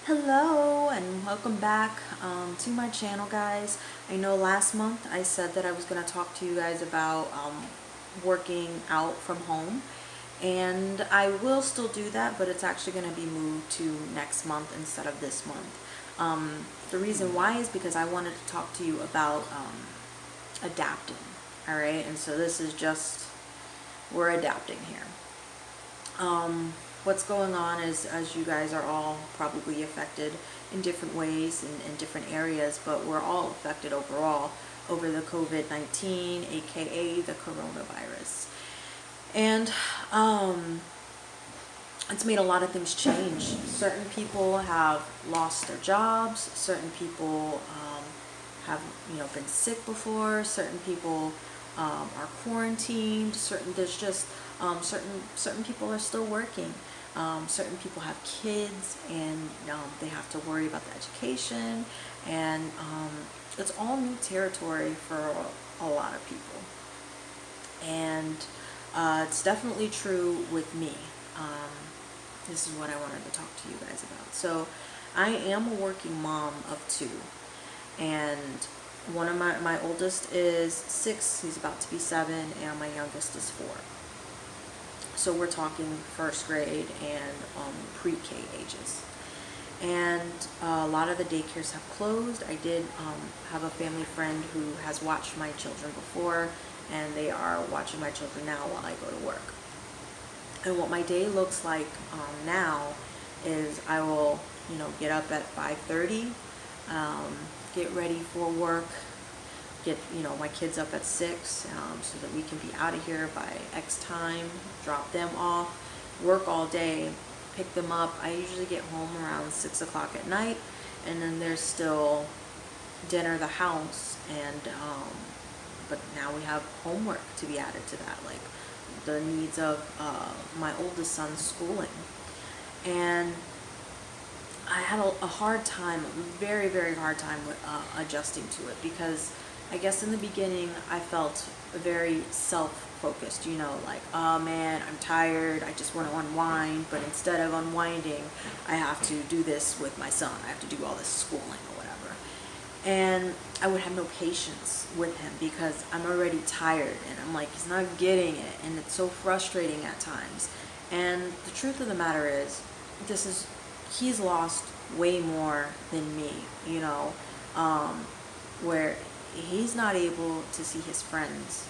Hello and welcome back to my channel, guys. I know last month I said that I was going to talk to you guys about working out from home, and I will still do that, but it's actually going to be moved to next month instead of this month. The reason why is because I wanted to talk to you about adapting. All right, and so this is just, we're adapting here. What's going on is, as you guys are all probably affected in different ways in different areas, but we're all affected overall over the COVID-19, aka the coronavirus. And it's made a lot of things change. Certain people have lost their jobs. Certain people have been sick before. Certain people are quarantined. Certain people are still working. Certain people have kids, and they have to worry about the education, and it's all new territory for a lot of people. And it's definitely true with me. This is what I wanted to talk to you guys about. So I am a working mom of two, and one of my oldest is 6, he's about to be 7, and my youngest is 4. So we're talking first grade and pre-K ages. And a lot of the daycares have closed. I did have a family friend who has watched my children before, and they are watching my children now while I go to work. And what my day looks like now is I will, get up at 5:30, get ready for work, get my kids up at 6 so that we can be out of here by X time, drop them off, work all day, pick them up. I usually get home around 6 o'clock at night, and then there's still dinner, the house, and but now we have homework to be added to that, like the needs of my oldest son's schooling. And I had a hard time, very, very hard time with adjusting to it, because I guess in the beginning I felt very self-focused, like, oh man, I'm tired, I just want to unwind, but instead of unwinding, I have to do this with my son, I have to do all this schooling or whatever. And I would have no patience with him because I'm already tired, and I'm like, he's not getting it, and it's so frustrating at times. And the truth of the matter is, he's lost way more than me, where he's not able to see his friends,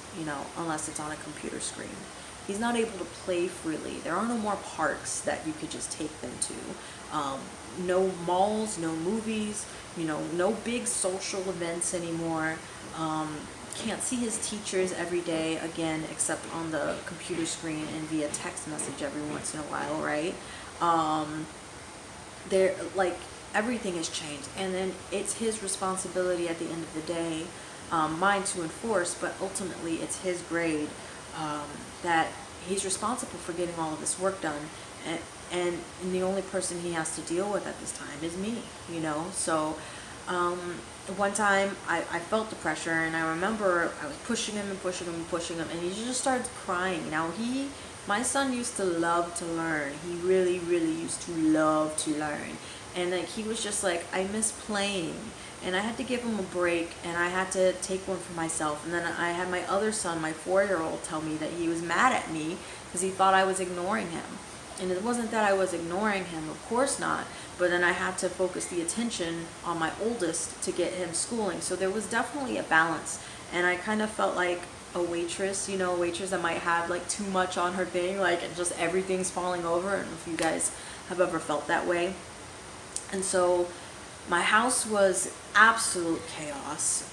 unless it's on a computer screen. He's not able to play freely. There are no more parks that you could just take them to. No malls, no movies, no big social events anymore. Can't see his teachers every day, again, except on the computer screen and via text message every once in a while, right? Everything has changed, and then it's his responsibility at the end of the day, mine to enforce, but ultimately it's his grade, that he's responsible for getting all of this work done, and the only person he has to deal with at this time is me, so one time I felt the pressure, and I remember I was pushing him and pushing him and pushing him, and he just started crying. Now my son used to love to learn. He really, really used to love to learn. And he was just like, I miss playing. And I had to give him a break, and I had to take one for myself. And then I had my other son, my 4-year-old, tell me that he was mad at me because he thought I was ignoring him. And it wasn't that I was ignoring him, of course not. But then I had to focus the attention on my oldest to get him schooling. So there was definitely a balance. And I kind of felt like a waitress, a waitress that might have like too much on her thing, like, and just everything's falling over. I don't know if you guys have ever felt that way. And so my house was absolute chaos.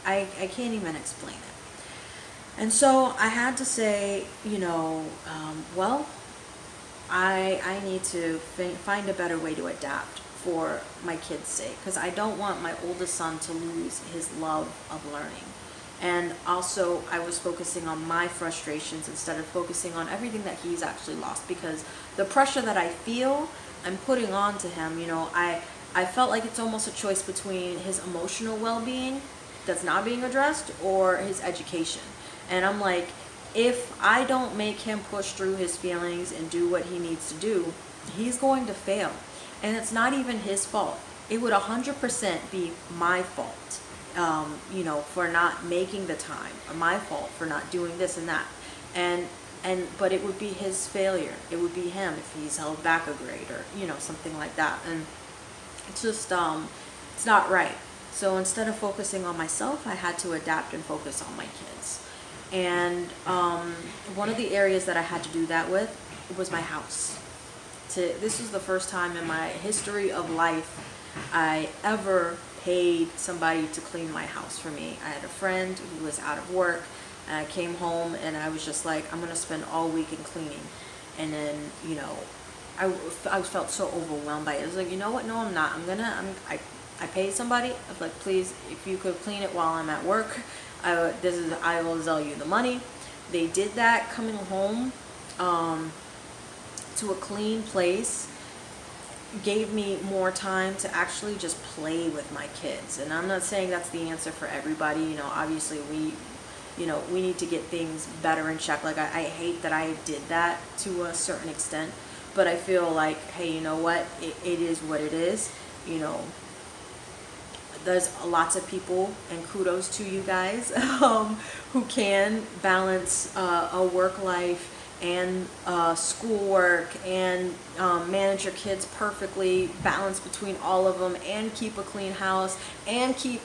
I can't even explain it. And so I had to say, well, I need to find a better way to adapt for my kids' sake, because I don't want my oldest son to lose his love of learning. And also, I was focusing on my frustrations instead of focusing on everything that he's actually lost, because the pressure that I feel, I'm putting on to him. I felt like it's almost a choice between his emotional well-being that's not being addressed or his education. And I'm like, if I don't make him push through his feelings and do what he needs to do, he's going to fail. And it's not even his fault. It would 100% be my fault, for not making the time, or my fault for not doing this and that. But it would be his failure. It would be him if he's held back a grade, or, something like that. And it's just, it's not right. So instead of focusing on myself, I had to adapt and focus on my kids. And one of the areas that I had to do that with was my house. This was the first time in my history of life I ever paid somebody to clean my house for me. I had a friend who was out of work, and I came home and I was just like, I'm gonna spend all weekend cleaning. And then, I felt so overwhelmed by it. I was like, you know what? No, I'm not. I paid somebody. I was like, please, if you could clean it while I'm at work, I will sell you the money. They did that. Coming home to a clean place gave me more time to actually just play with my kids. And I'm not saying that's the answer for everybody. Obviously we need to get things better in check. Like I hate that I did that to a certain extent, but I feel like, hey, you know what? It is what it is. There's lots of people, and kudos to you guys, who can balance a work life and schoolwork and manage your kids perfectly, balance between all of them, and keep a clean house and keep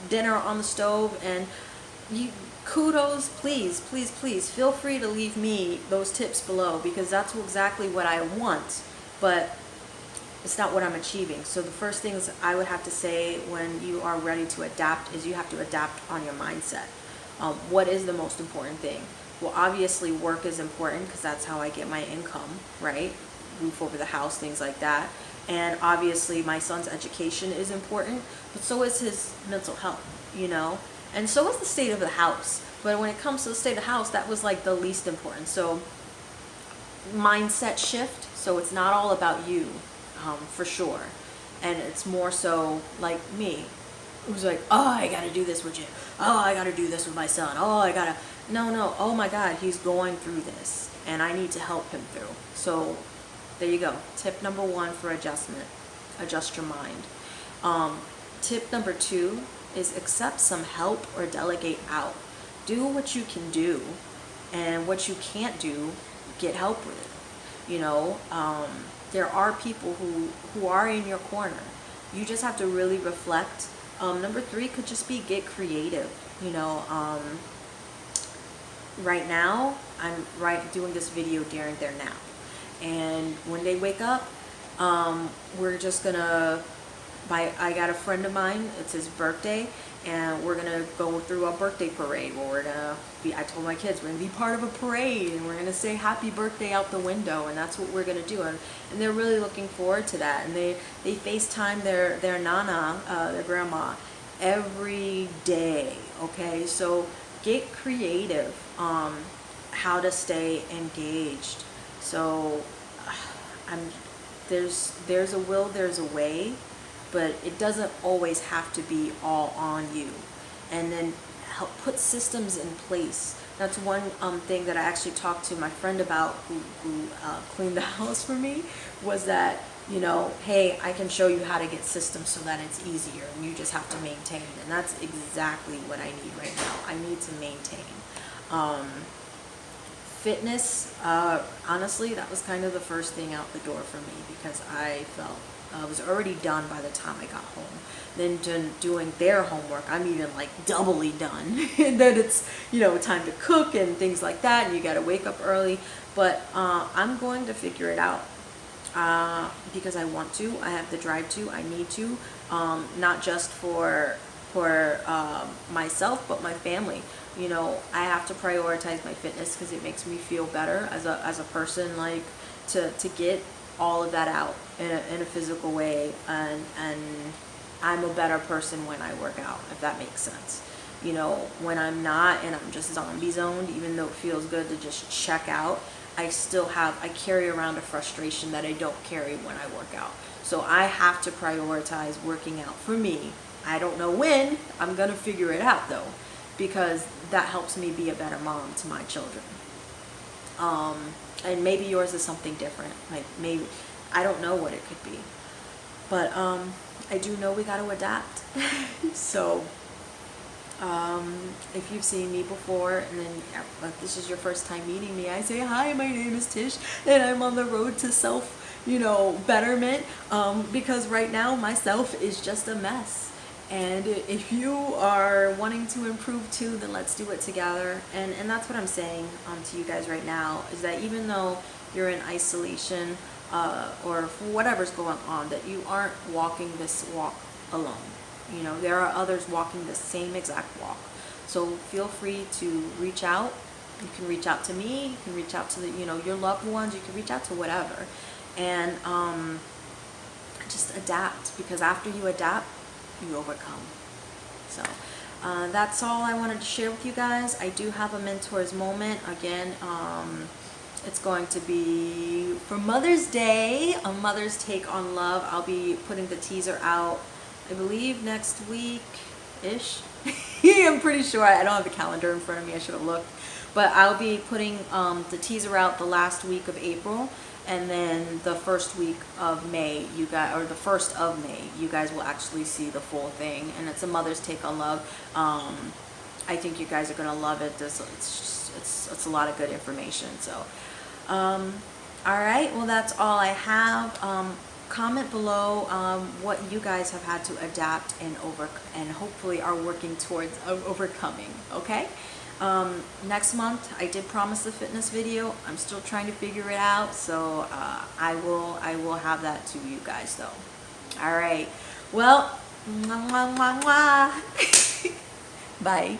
dinner on the stove. And kudos, please feel free to leave me those tips below, because that's exactly what I want, but it's not what I'm achieving. So the first things I would have to say when you are ready to adapt is you have to adapt on your mindset. What is the most important thing? Well, obviously work is important, because that's how I get my income, right? Roof over the house, things like that. And obviously my son's education is important, but so is his mental health, and so is the state of the house. But when it comes to the state of the house, that was like the least important. So mindset shift. So it's not all about you, for sure. And it's more so like me, who's like, oh, I gotta do this with you. Oh, I gotta do this with my son. No, oh my God, he's going through this and I need to help him through. So there you go. Tip number 1 for adjustment: adjust your mind. Tip number 2 is accept some help or delegate out. Do what you can do, and what you can't do, get help with. There are people who are in your corner. You just have to really reflect. Number 3 could just be get creative. Right now, I'm doing this video during their nap. And when they wake up, we're just gonna, I got a friend of mine, it's his birthday, and we're gonna go through a birthday parade where I told my kids we're gonna be part of a parade and we're gonna say happy birthday out the window, and that's what we're gonna do. And they're really looking forward to that. And they FaceTime their nana, their grandma, every day. Okay, so get creative how to stay engaged. So there's a will, there's a way, but it doesn't always have to be all on you. And then help put systems in place. That's one thing that I actually talked to my friend about, who cleaned the house for me, was that, hey, I can show you how to get systems so that it's easier, and you just have to maintain. And that's exactly what I need right now. I need to maintain. Fitness, honestly, that was kind of the first thing out the door for me, because I felt I was already done by the time I got home. Then doing their homework, I'm even like doubly done. And then it's, time to cook and things like that, and you gotta wake up early. But I'm going to figure it out, because I want to. I have the drive to. I need to, not just for myself, but my family. I have to prioritize my fitness, because it makes me feel better as a person, like to get all of that out in a physical way, and I'm a better person when I work out, if that makes sense. When I'm not, and I'm just zombie zoned, even though it feels good to just check out, I carry around a frustration that I don't carry when I work out. So I have to prioritize working out for me. I don't know when. I'm gonna figure it out though. because that helps me be a better mom to my children. And maybe yours is something different. Like maybe, I don't know what it could be, but I do know we got to adapt. So if you've seen me before and then this is your first time meeting me, I say, hi, my name is Tish and I'm on the road to self, betterment, because right now myself is just a mess. And if you are wanting to improve too, then let's do it together. And that's what I'm saying to you guys right now, is that even though you're in isolation or whatever's going on, that you aren't walking this walk alone. There are others walking the same exact walk. So feel free to reach out. You can reach out to me. You can reach out to your loved ones. You can reach out to whatever. And just adapt, because after you adapt, you overcome. So that's all I wanted to share with you guys. I do have a mentor's moment. Again, it's going to be for Mother's Day, a mother's take on love. I'll be putting the teaser out, I believe, next week-ish. I'm pretty sure. I don't have the calendar in front of me. I should have looked. But I'll be putting the teaser out the last week of April. And then the first week of May, the 1st of May, you guys will actually see the full thing. And it's a mother's take on love. I think you guys are going to love it. It's a lot of good information. So, all right. Well, that's all I have. Comment below what you guys have had to adapt and hopefully are working towards overcoming. Okay. Next month, I did promise a fitness video. I'm still trying to figure it out, so I will have that to you guys though. All right. Well, mwah, mwah, mwah, mwah. Bye.